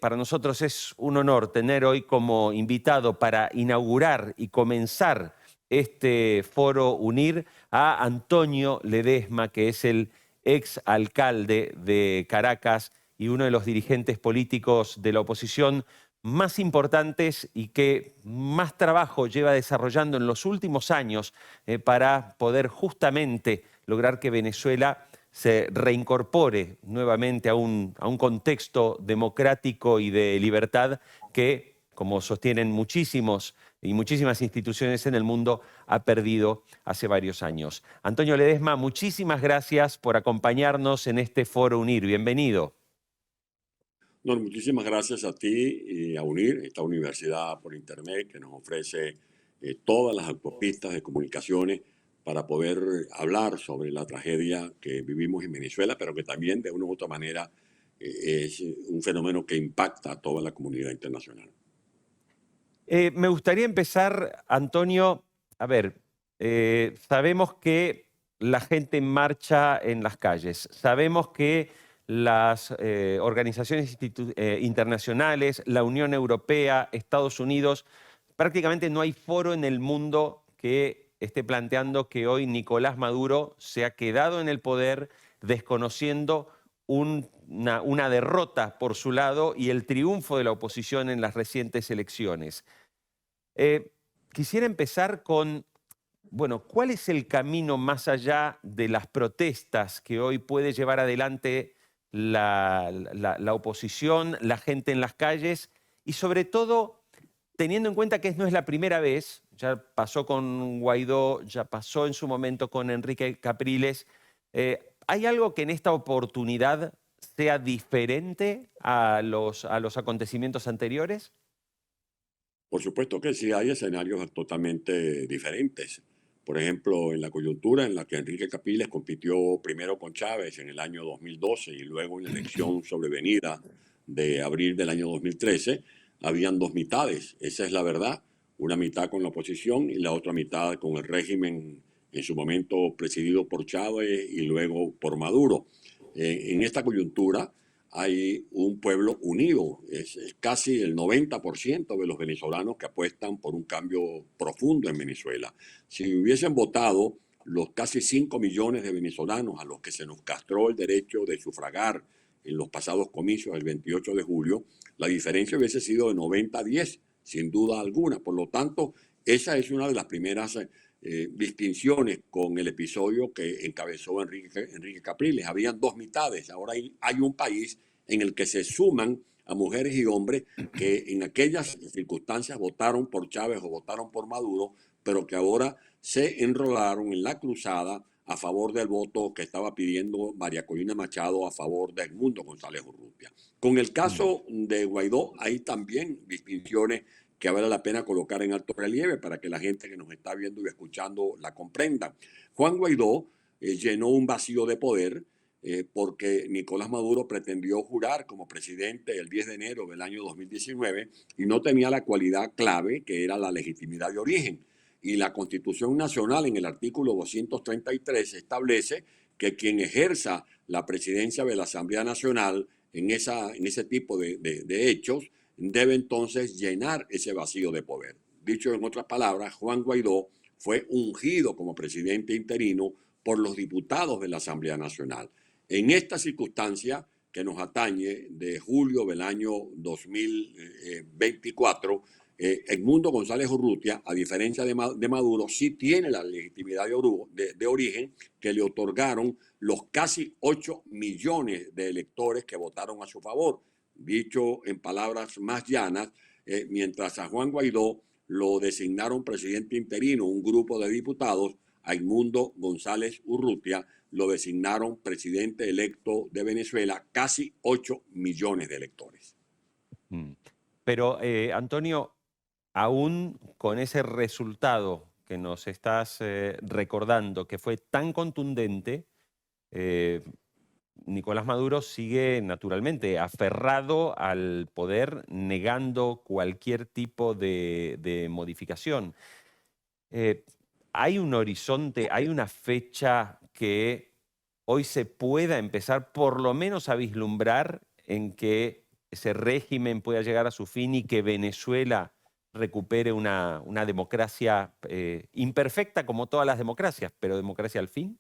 para nosotros es un honor tener hoy como invitado para inaugurar y comenzar este foro UNIR a Antonio Ledezma, que es el ex alcalde de Caracas y uno de los dirigentes políticos de la oposición más importantes y que más trabajo lleva desarrollando en los últimos años para poder justamente lograr que Venezuela se reincorpore nuevamente a un contexto democrático y de libertad que, como sostienen muchísimas instituciones en el mundo, ha perdido hace varios años. Antonio Ledezma, muchísimas gracias por acompañarnos en este Foro UNIR. Bienvenido. No, muchísimas gracias a ti y a UNIR, esta universidad por Internet que nos ofrece todas las autopistas de comunicaciones para poder hablar sobre la tragedia que vivimos en Venezuela, pero que también de una u otra manera es un fenómeno que impacta a toda la comunidad internacional. Me gustaría empezar, Antonio, a ver, sabemos que la gente marcha en las calles, sabemos que las organizaciones internacionales, la Unión Europea, Estados Unidos, prácticamente no hay foro en el mundo que esté planteando que hoy Nicolás Maduro se ha quedado en el poder desconociendo una derrota por su lado y el triunfo de la oposición en las recientes elecciones. Quisiera empezar con, bueno, ¿cuál es el camino más allá de las protestas que hoy puede llevar adelante la oposición, la gente en las calles y sobre todo teniendo en cuenta que no es la primera vez, ya pasó con Guaidó, ya pasó en su momento con Enrique Capriles, ¿hay algo que en esta oportunidad sea diferente a los acontecimientos anteriores? Por supuesto que sí hay escenarios totalmente diferentes. Por ejemplo, en la coyuntura en la que Enrique Capriles compitió primero con Chávez en el año 2012 y luego en la elección sobrevenida de abril del año 2013, habían dos mitades. Esa es la verdad. Una mitad con la oposición y la otra mitad con el régimen en su momento presidido por Chávez y luego por Maduro. En esta coyuntura hay un pueblo unido. Es casi el 90% de los venezolanos que apuestan por un cambio profundo en Venezuela. Si hubiesen votado los casi 5 millones de venezolanos a los que se nos castró el derecho de sufragar en los pasados comicios del 28 de julio, la diferencia hubiese sido de 90-10, sin duda alguna. Por lo tanto, esa es una de las primeras distinciones con el episodio que encabezó Enrique Capriles. Habían dos mitades, ahora hay un país en el que se suman a mujeres y hombres que en aquellas circunstancias votaron por Chávez o votaron por Maduro, pero que ahora se enrolaron en la cruzada a favor del voto que estaba pidiendo María Corina Machado a favor de Edmundo González Urrutia. Con el caso de Guaidó hay también distinciones que vale la pena colocar en alto relieve para que la gente que nos está viendo y escuchando la comprenda. Juan Guaidó llenó un vacío de poder porque Nicolás Maduro pretendió jurar como presidente el 10 de enero del año 2019 y no tenía la cualidad clave que era la legitimidad de origen. Y la Constitución Nacional en el artículo 233 establece que quien ejerza la presidencia de la Asamblea Nacional en ese tipo de hechos debe entonces llenar ese vacío de poder. Dicho en otras palabras, Juan Guaidó fue ungido como presidente interino por los diputados de la Asamblea Nacional. En esta circunstancia que nos atañe de julio del año 2024, Edmundo González Urrutia, a diferencia de Maduro, sí tiene la legitimidad de origen que le otorgaron los casi 8 millones de electores que votaron a su favor. Dicho en palabras más llanas, mientras a Juan Guaidó lo designaron presidente interino un grupo de diputados, a Edmundo González Urrutia lo designaron presidente electo de Venezuela, casi 8 millones de electores. Pero, Antonio, aún con ese resultado que nos estás recordando, que fue tan contundente, eh, Nicolás Maduro sigue naturalmente aferrado al poder, negando cualquier tipo de modificación. Eh, ¿Hay un horizonte, hay una fecha que hoy se pueda empezar por lo menos a vislumbrar en que ese régimen pueda llegar a su fin y que Venezuela recupere una democracia imperfecta como todas las democracias, pero democracia al fin?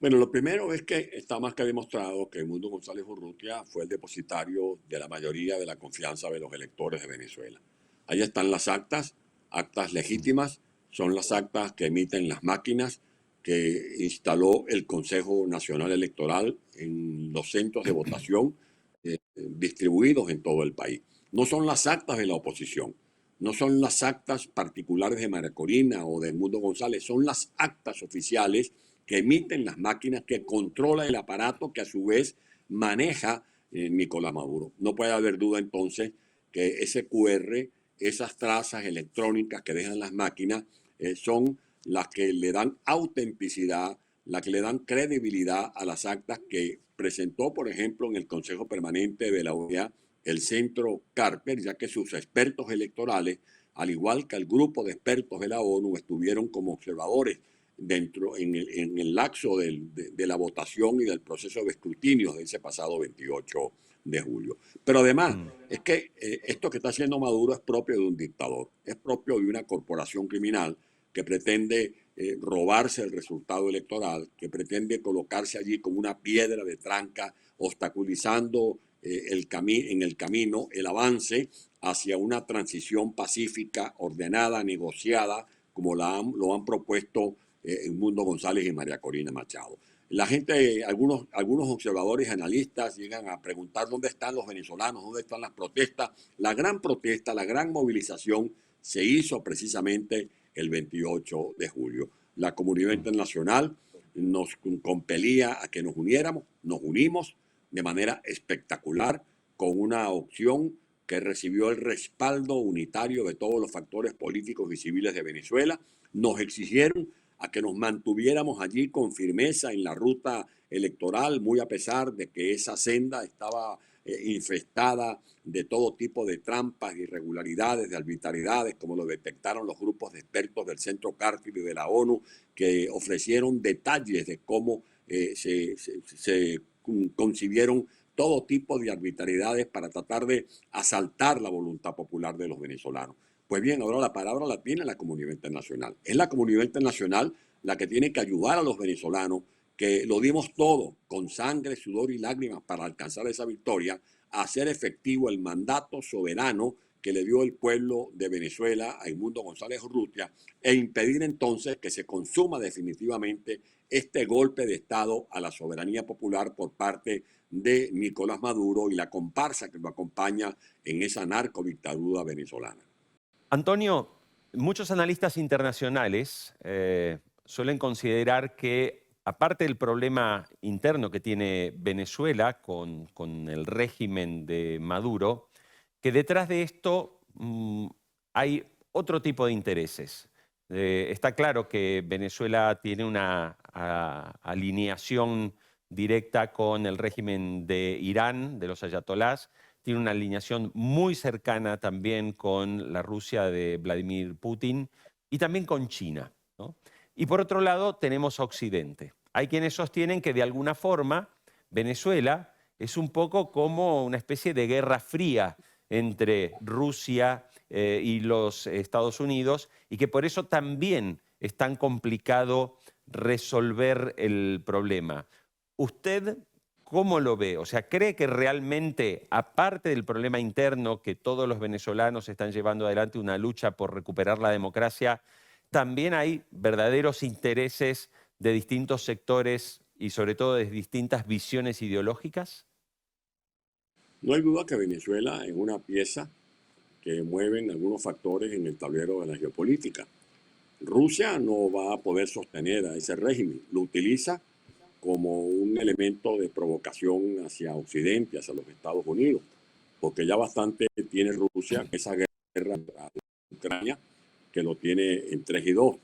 Bueno, lo primero es que está más que demostrado que Edmundo González Urrutia fue el depositario de la mayoría de la confianza de los electores de Venezuela. Ahí están las actas, actas legítimas, son las actas que emiten las máquinas que instaló el Consejo Nacional Electoral en los centros de votación distribuidos en todo el país. No son las actas de la oposición, no son las actas particulares de María Corina o de Edmundo González, son las actas oficiales que emiten las máquinas, que controla el aparato que a su vez maneja Nicolás Maduro. No puede haber duda entonces que ese QR, esas trazas electrónicas que dejan las máquinas, son las que le dan autenticidad, las que le dan credibilidad a las actas que presentó, por ejemplo, en el Consejo Permanente de la OEA el Centro Carper, ya que sus expertos electorales, al igual que el grupo de expertos de la ONU, estuvieron como observadores dentro en el lapso de la votación y del proceso de escrutinio de ese pasado 28 de julio. Pero además, Mm. es que esto que está haciendo Maduro es propio de un dictador, es propio de una corporación criminal que pretende robarse el resultado electoral, que pretende colocarse allí como una piedra de tranca, obstaculizando en el camino el avance hacia una transición pacífica, ordenada, negociada, como lo han propuesto Edmundo González y María Corina Machado. La gente, algunos observadores y analistas llegan a preguntar dónde están los venezolanos, dónde están las protestas. La gran protesta, la gran movilización se hizo precisamente el 28 de julio. La comunidad Mm. internacional nos compelía a que nos uniéramos, nos unimos de manera espectacular con una opción que recibió el respaldo unitario de todos los factores políticos y civiles de Venezuela. Nos exigieron a que nos mantuviéramos allí con firmeza en la ruta electoral, muy a pesar de que esa senda estaba infestada de todo tipo de trampas, irregularidades, de arbitrariedades, como lo detectaron los grupos de expertos del Centro Carter y de la ONU, que ofrecieron detalles de cómo se concibieron todo tipo de arbitrariedades para tratar de asaltar la voluntad popular de los venezolanos. Pues bien, ahora la palabra la tiene la comunidad internacional. Es la comunidad internacional la que tiene que ayudar a los venezolanos, que lo dimos todo, con sangre, sudor y lágrimas para alcanzar esa victoria, a hacer efectivo el mandato soberano que le dio el pueblo de Venezuela a Edmundo González Urrutia e impedir entonces que se consuma definitivamente este golpe de Estado a la soberanía popular por parte de Nicolás Maduro y la comparsa que lo acompaña en esa narcodictadura venezolana. Antonio, muchos analistas internacionales suelen considerar que, aparte del problema interno que tiene Venezuela con el régimen de Maduro, que detrás de esto hay otro tipo de intereses. Está claro que Venezuela tiene una alineación directa con el régimen de Irán, de los ayatolás, tiene una alineación muy cercana también con la Rusia de Vladimir Putin y también con China, ¿no? Y por otro lado tenemos a Occidente. Hay quienes sostienen que de alguna forma Venezuela es un poco como una especie de guerra fría entre Rusia y los Estados Unidos y que por eso también es tan complicado resolver el problema. ¿Usted cómo lo ve? O sea, ¿cree que realmente, aparte del problema interno que todos los venezolanos están llevando adelante una lucha por recuperar la democracia, también hay verdaderos intereses de distintos sectores y sobre todo de distintas visiones ideológicas? No hay duda que Venezuela es una pieza que mueven algunos factores en el tablero de la geopolítica. Rusia no va a poder sostener a ese régimen, lo utiliza como un elemento de provocación hacia Occidente, hacia los Estados Unidos, porque ya bastante tiene Rusia esa guerra a Ucrania, que lo tiene en 3 y 2.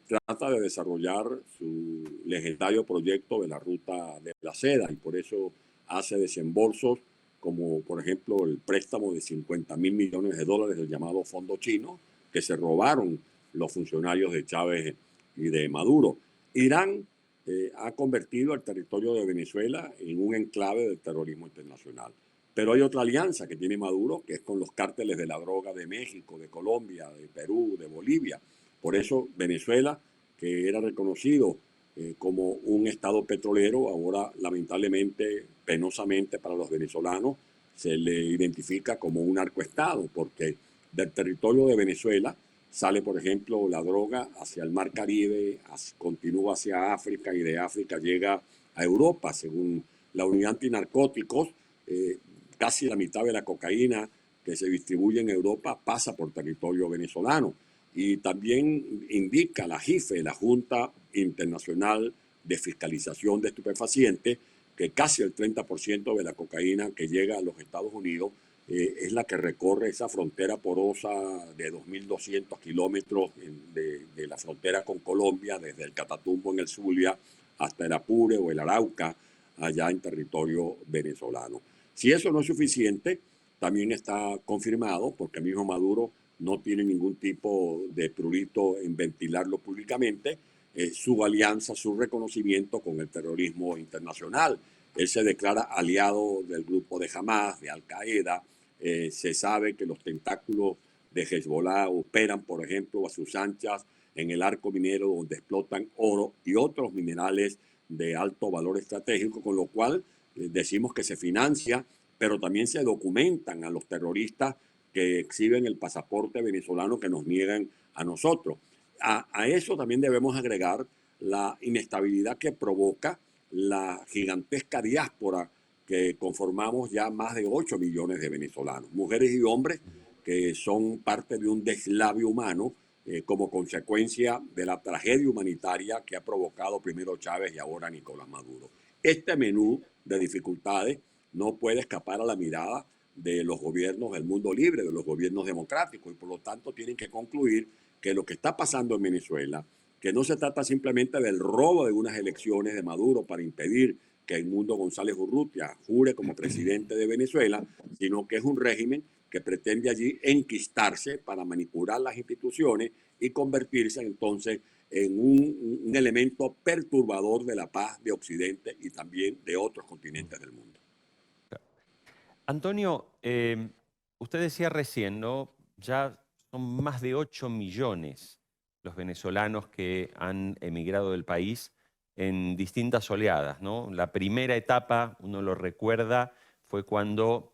Trata de desarrollar su legendario proyecto de la ruta de la seda y por eso hace desembolsos como por ejemplo el préstamo de 50.000 millones de dólares del llamado Fondo Chino que se robaron los funcionarios de Chávez y de Maduro. Irán ha convertido el territorio de Venezuela en un enclave del terrorismo internacional. Pero hay otra alianza que tiene Maduro, que es con los cárteles de la droga de México, de Colombia, de Perú, de Bolivia. Por eso Venezuela, que era reconocido como un estado petrolero, ahora lamentablemente, penosamente para los venezolanos, se le identifica como un narcoestado, porque del territorio de Venezuela sale, por ejemplo, la droga hacia el Mar Caribe, continúa hacia África y de África llega a Europa, según la unidad antinarcóticos. Casi la mitad de la cocaína que se distribuye en Europa pasa por territorio venezolano. Y también indica la JIFE, la Junta Internacional de Fiscalización de Estupefacientes, que casi el 30% de la cocaína que llega a los Estados Unidos es la que recorre esa frontera porosa de 2.200 kilómetros de la frontera con Colombia, desde el Catatumbo en el Zulia hasta el Apure o el Arauca, allá en territorio venezolano. Si eso no es suficiente, también está confirmado, porque el mismo Maduro no tiene ningún tipo de prurito en ventilarlo públicamente, su alianza, su reconocimiento con el terrorismo internacional. Él se declara aliado del grupo de Hamas, de Al-Qaeda. Se sabe que los tentáculos de Hezbollah operan, por ejemplo, a sus anchas en el arco minero donde explotan oro y otros minerales de alto valor estratégico, con lo cual decimos que se financia, pero también se documentan a los terroristas que exhiben el pasaporte venezolano que nos niegan a nosotros. A eso también debemos agregar la inestabilidad que provoca la gigantesca diáspora que conformamos ya más de 8 millones de venezolanos, mujeres y hombres que son parte de un deslave humano como consecuencia de la tragedia humanitaria que ha provocado primero Chávez y ahora Nicolás Maduro. Este menú de dificultades no puede escapar a la mirada de los gobiernos del mundo libre, de los gobiernos democráticos, y por lo tanto tienen que concluir que lo que está pasando en Venezuela, que no se trata simplemente del robo de unas elecciones de Maduro para impedir que Edmundo González Urrutia jure como presidente de Venezuela, sino que es un régimen que pretende allí enquistarse para manipular las instituciones y convertirse entonces en un elemento perturbador de la paz de Occidente y también de otros continentes del mundo. Antonio, usted decía recién, ¿no? Ya son más de 8 millones los venezolanos que han emigrado del país en distintas oleadas, ¿no? La primera etapa, uno lo recuerda, fue cuando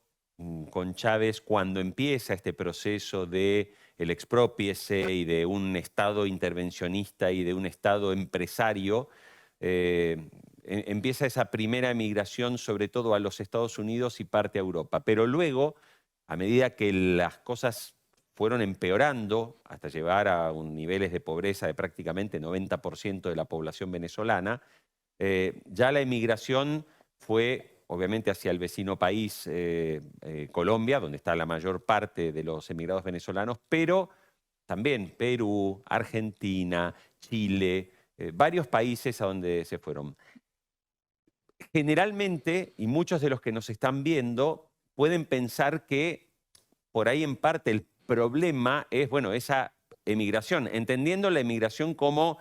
con Chávez, cuando empieza este proceso de el expropiese y de un Estado intervencionista y de un Estado empresario, empieza esa primera emigración sobre todo a los Estados Unidos y parte a Europa. Pero luego, a medida que las cosas fueron empeorando hasta llegar a niveles de pobreza de prácticamente 90% de la población venezolana, ya la emigración fue obviamente hacia el vecino país, Colombia, donde está la mayor parte de los emigrados venezolanos, pero también Perú, Argentina, Chile, varios países a donde se fueron. Generalmente, y muchos de los que nos están viendo, pueden pensar que por ahí en parte el problema es, bueno, esa emigración, entendiendo la emigración como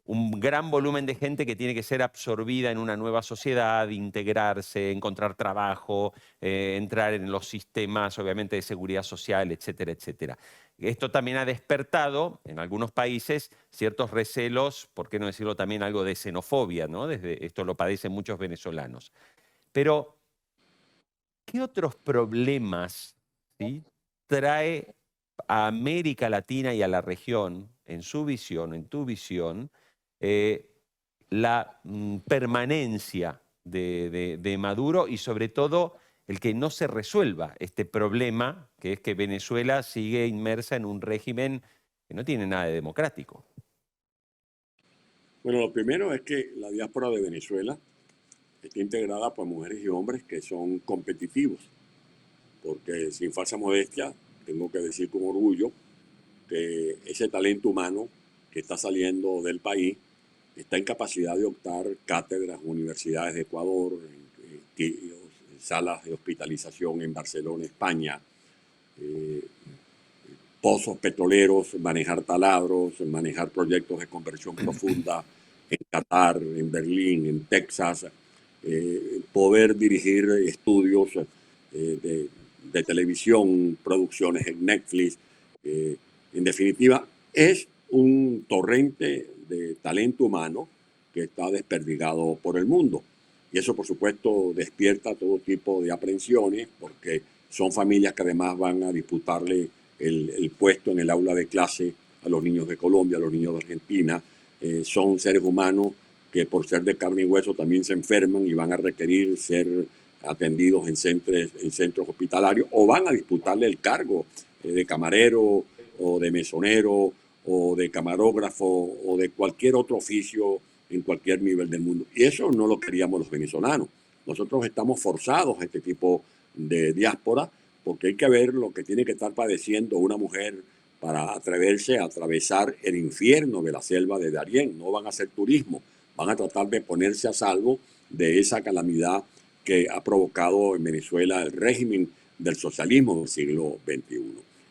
un gran volumen de gente que tiene que ser absorbida en una nueva sociedad, integrarse, encontrar trabajo, entrar en los sistemas, obviamente, de seguridad social, etcétera, etcétera. Esto también ha despertado en algunos países ciertos recelos, por qué no decirlo también algo de xenofobia, ¿no? Esto lo padecen muchos venezolanos. Pero, ¿qué otros problemas, ¿sí?, trae a América Latina y a la región, en su visión, en tu visión, la permanencia de Maduro y sobre todo el que no se resuelva este problema, que es que Venezuela sigue inmersa en un régimen que no tiene nada de democrático? Bueno, lo primero es que la diáspora de Venezuela está integrada por mujeres y hombres que son competitivos, porque sin falsa modestia, tengo que decir con orgullo que ese talento humano que está saliendo del país está en capacidad de optar cátedras en universidades de Ecuador, en salas de hospitalización en Barcelona, España, pozos petroleros, manejar taladros, manejar proyectos de conversión profunda en Qatar, en Berlín, en Texas, poder dirigir estudios de televisión, producciones en Netflix. En definitiva, es un torrente de talento humano que está desperdigado por el mundo. Y eso, por supuesto, despierta todo tipo de aprensiones, porque son familias que además van a disputarle el puesto en el aula de clase a los niños de Colombia, a los niños de Argentina. Son seres humanos que por ser de carne y hueso también se enferman y van a requerir ser atendidos en centros hospitalarios, o van a disputarle el cargo de camarero o de mesonero o de camarógrafo o de cualquier otro oficio en cualquier nivel del mundo. Y eso no lo queríamos los venezolanos. Nosotros estamos forzados a este tipo de diáspora porque hay que ver lo que tiene que estar padeciendo una mujer para atreverse a atravesar el infierno de la selva de Darién. No van a hacer turismo, van a tratar de ponerse a salvo de esa calamidad que ha provocado en Venezuela el régimen del socialismo del siglo XXI.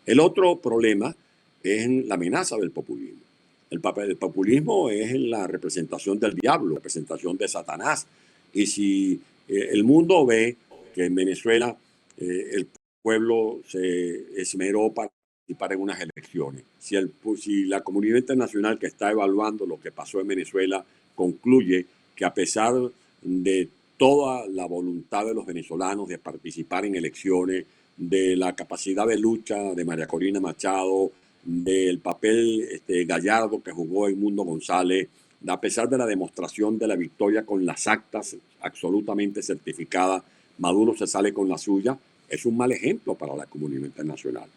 El otro problema es la amenaza del populismo. El papel del populismo es la representación del diablo, la representación de Satanás. Y si el mundo ve que en Venezuela el pueblo se esmeró para participar en unas elecciones, si la comunidad internacional que está evaluando lo que pasó en Venezuela concluye que a pesar de toda la voluntad de los venezolanos de participar en elecciones, de la capacidad de lucha de María Corina Machado, del papel gallardo que jugó Edmundo González, a pesar de la demostración de la victoria con las actas absolutamente certificadas, Maduro se sale con la suya, es un mal ejemplo para la comunidad internacional,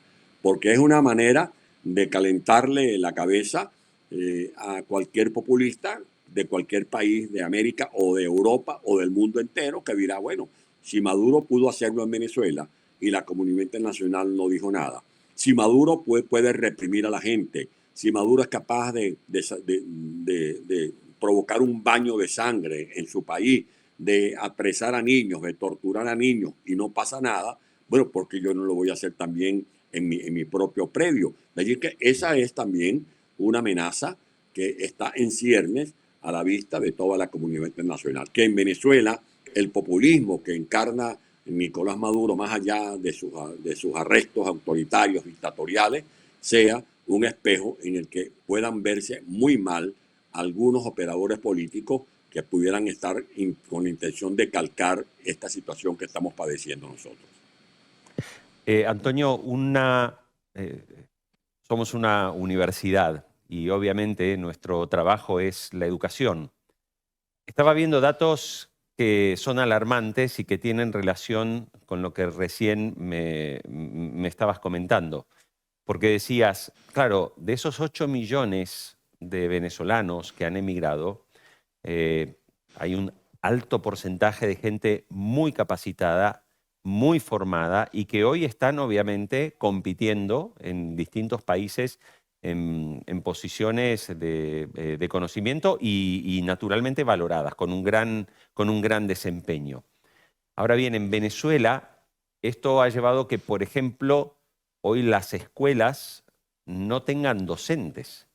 porque es una manera de calentarle la cabeza a cualquier populista de cualquier país de América o de Europa o del mundo entero que dirá, bueno, si Maduro pudo hacerlo en Venezuela y la comunidad internacional no dijo nada, si Maduro puede reprimir a la gente, si Maduro es capaz de provocar un baño de sangre en su país, de apresar a niños, de torturar a niños y no pasa nada, bueno, porque yo no lo voy a hacer también en mi propio predio. De allí que esa es también una amenaza que está en ciernes a la vista de toda la comunidad internacional. Que en Venezuela el populismo que encarna Nicolás Maduro, más allá de sus arrestos autoritarios, dictatoriales, sea un espejo en el que puedan verse muy mal algunos operadores políticos que pudieran estar con la intención de calcar esta situación que estamos padeciendo nosotros. Antonio, somos una universidad y obviamente nuestro trabajo es la educación. Estaba viendo datos que son alarmantes y que tienen relación con lo que recién me estabas comentando. Porque decías, claro, de esos 8 millones de venezolanos que han emigrado, hay un alto porcentaje de gente muy capacitada, muy formada y que hoy están obviamente compitiendo en distintos países en posiciones de conocimiento y naturalmente valoradas, con un gran desempeño. Ahora bien, en Venezuela esto ha llevado que, por ejemplo, hoy las escuelas no tengan docentes,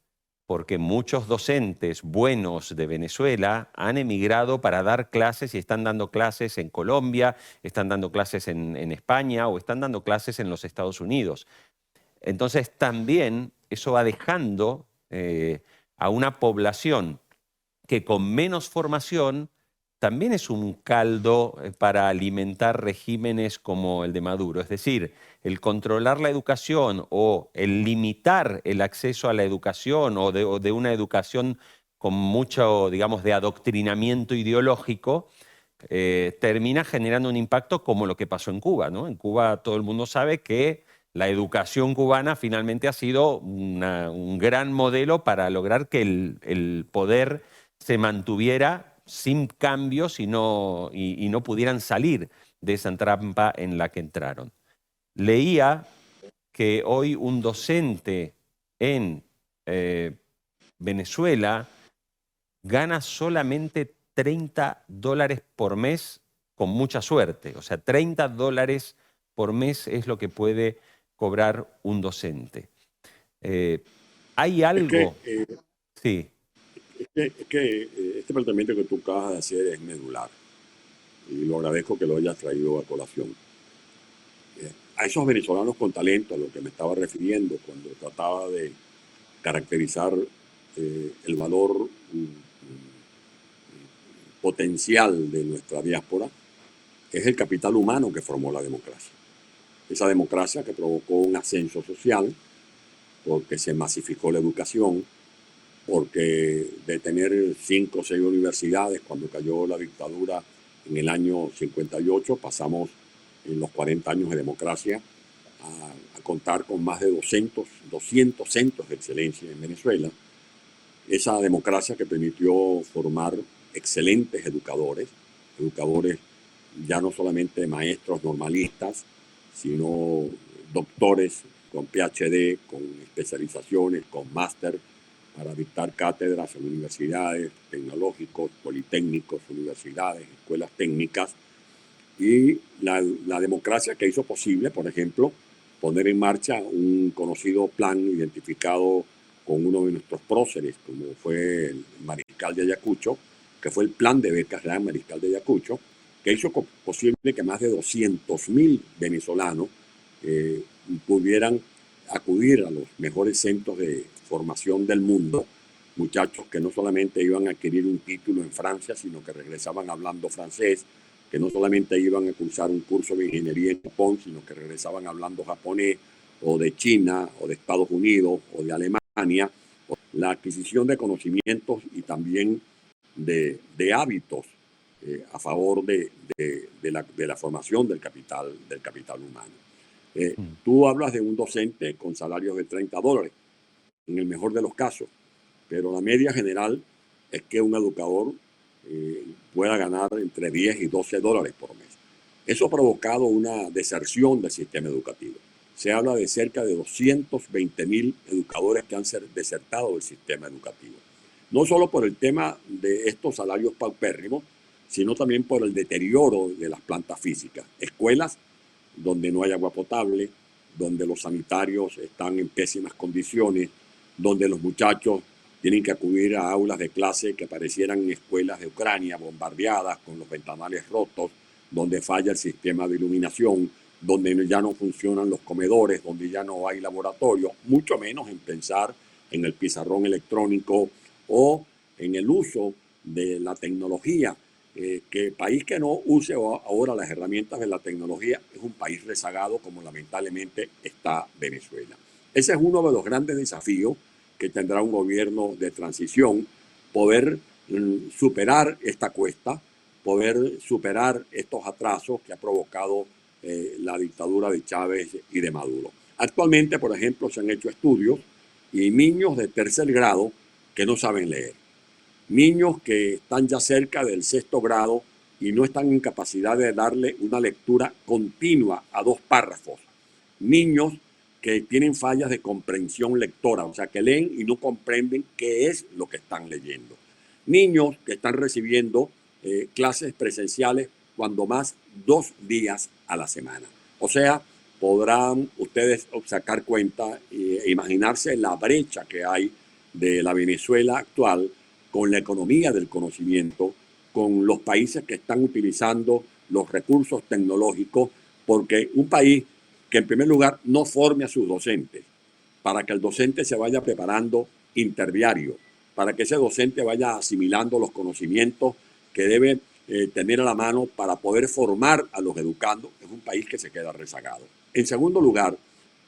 porque muchos docentes buenos de Venezuela han emigrado para dar clases y están dando clases en Colombia, están dando clases en España o están dando clases en los Estados Unidos. Entonces también eso va dejando a una población que con menos formación también es un caldo para alimentar regímenes como el de Maduro. Es decir, el controlar la educación o el limitar el acceso a la educación o de una educación con mucho, digamos, de adoctrinamiento ideológico, termina generando un impacto como lo que pasó en Cuba, ¿no? En Cuba todo el mundo sabe que la educación cubana finalmente ha sido un gran modelo para lograr que el poder se mantuviera sin cambios y no pudieran salir de esa trampa en la que entraron. Leía que hoy un docente en Venezuela gana solamente $30 por mes con mucha suerte. O sea, $30 por mes es lo que puede cobrar un docente. ¿Hay Es que algo? Sí. Este planteamiento que tú acabas de hacer es medular y lo agradezco que lo hayas traído a colación. A esos venezolanos con talento, a lo que me estaba refiriendo cuando trataba de caracterizar el valor potencial de nuestra diáspora, es el capital humano que formó la democracia. Esa democracia que provocó un ascenso social, porque se masificó la educación, porque de tener 5 o 6 universidades cuando cayó la dictadura en el año 58, pasamos en los 40 años de democracia a contar con más de 200 centros de excelencia en Venezuela. Esa democracia que permitió formar excelentes educadores ya no solamente maestros normalistas, sino doctores con PhD, con especializaciones, con máster, para dictar cátedras en universidades, tecnológicos, politécnicos, universidades, escuelas técnicas, y la democracia que hizo posible, por ejemplo, poner en marcha un conocido plan identificado con uno de nuestros próceres, como fue el Mariscal de Ayacucho, que fue el plan de becas Gran Mariscal de Ayacucho, que hizo posible que más de 200.000 venezolanos pudieran acudir a los mejores centros de formación del mundo, muchachos que no solamente iban a adquirir un título en Francia, sino que regresaban hablando francés, que no solamente iban a cursar un curso de ingeniería en Japón, sino que regresaban hablando japonés, o de China, o de Estados Unidos, o de Alemania. La adquisición de conocimientos y también de hábitos a favor de la formación del capital humano. Tú hablas de un docente con salarios de $30, en el mejor de los casos, pero la media general es que un educador pueda ganar entre 10 y $12 por mes. Eso ha provocado una deserción del sistema educativo. Se habla de cerca de 220.000 educadores que han desertado del sistema educativo. No solo por el tema de estos salarios paupérrimos, sino también por el deterioro de las plantas físicas. Escuelas donde no hay agua potable, donde los sanitarios están en pésimas condiciones, donde los muchachos tienen que acudir a aulas de clase que parecieran escuelas de Ucrania bombardeadas con los ventanales rotos, donde falla el sistema de iluminación, donde ya no funcionan los comedores, donde ya no hay laboratorio, mucho menos en pensar en el pizarrón electrónico o en el uso de la tecnología. Que país que no use ahora las herramientas de la tecnología es un país rezagado, como lamentablemente está Venezuela. Ese es uno de los grandes desafíos que tendrá un gobierno de transición, poder superar esta cuesta, poder superar estos atrasos que ha provocado la dictadura de Chávez y de Maduro. Actualmente, por ejemplo, se han hecho estudios y niños de tercer grado que no saben leer. Niños que están ya cerca del 6º grado y no están en capacidad de darle una lectura continua a 2 párrafos. Niños que tienen fallas de comprensión lectora, o sea, que leen y no comprenden qué es lo que están leyendo. Niños que están recibiendo clases presenciales cuando más 2 días a la semana. O sea, podrán ustedes sacar cuenta e imaginarse la brecha que hay de la Venezuela actual con la economía del conocimiento, con los países que están utilizando los recursos tecnológicos, porque un país que en primer lugar no forme a sus docentes, para que el docente se vaya preparando interdiario, para que ese docente vaya asimilando los conocimientos que debe tener a la mano para poder formar a los educandos, es un país que se queda rezagado. En segundo lugar,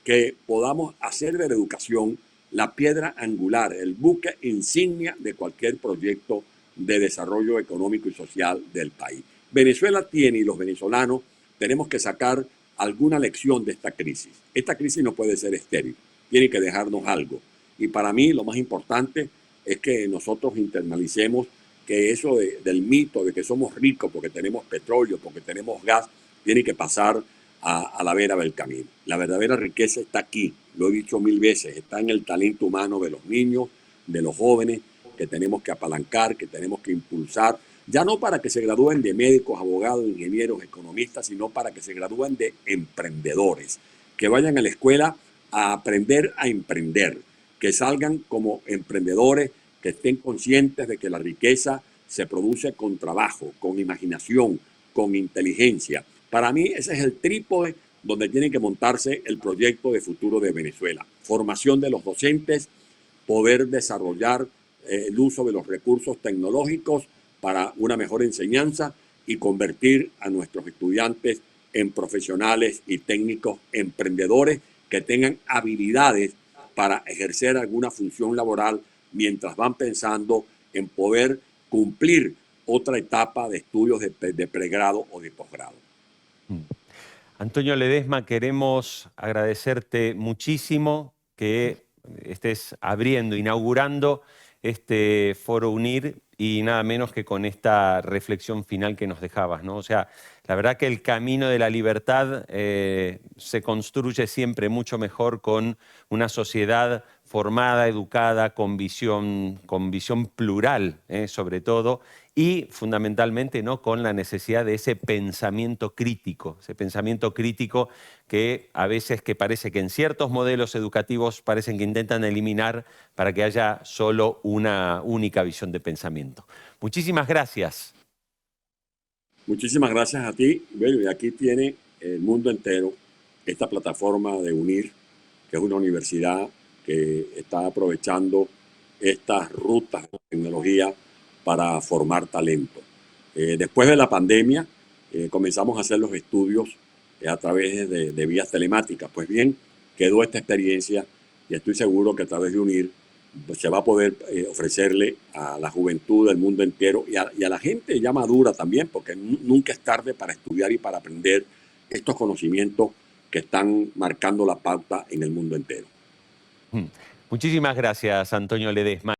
que podamos hacer de la educación la piedra angular, el buque insignia de cualquier proyecto de desarrollo económico y social del país. Venezuela tiene, y los venezolanos tenemos que sacar alguna lección de esta crisis. Esta crisis no puede ser estéril, tiene que dejarnos algo. Y para mí lo más importante es que nosotros internalicemos que eso del mito de que somos ricos porque tenemos petróleo, porque tenemos gas, tiene que pasar a la vera del camino. La verdadera riqueza está aquí, lo he dicho 1000 veces, está en el talento humano de los niños, de los jóvenes, que tenemos que apalancar, que tenemos que impulsar, ya no para que se gradúen de médicos, abogados, ingenieros, economistas, sino para que se gradúen de emprendedores, que vayan a la escuela a aprender a emprender, que salgan como emprendedores, que estén conscientes de que la riqueza se produce con trabajo, con imaginación, con inteligencia. Para mí ese es el trípode donde tiene que montarse el proyecto de futuro de Venezuela. Formación de los docentes, poder desarrollar el uso de los recursos tecnológicos para una mejor enseñanza y convertir a nuestros estudiantes en profesionales y técnicos emprendedores que tengan habilidades para ejercer alguna función laboral mientras van pensando en poder cumplir otra etapa de estudios de pregrado o de posgrado. Antonio Ledesma, queremos agradecerte muchísimo que estés abriendo, inaugurando este Foro UNIR y nada menos que con esta reflexión final que nos dejabas, ¿no? O sea, la verdad que el camino de la libertad se construye siempre mucho mejor con una sociedad formada, educada, con visión plural, sobre todo, y fundamentalmente, ¿no?, con la necesidad de ese pensamiento crítico que a veces que parece que en ciertos modelos educativos parecen que intentan eliminar para que haya solo una única visión de pensamiento. Muchísimas gracias. Muchísimas gracias a ti. Bueno, y aquí tiene el mundo entero esta plataforma de UNIR, que es una universidad que está aprovechando estas rutas de tecnología para formar talento. Después de la pandemia, comenzamos a hacer los estudios a través de vías telemáticas. Pues bien, quedó esta experiencia y estoy seguro que a través de UNIR pues, se va a poder ofrecerle a la juventud del mundo entero y a la gente ya madura también, porque nunca es tarde para estudiar y para aprender estos conocimientos que están marcando la pauta en el mundo entero. Muchísimas gracias, Antonio Ledesma.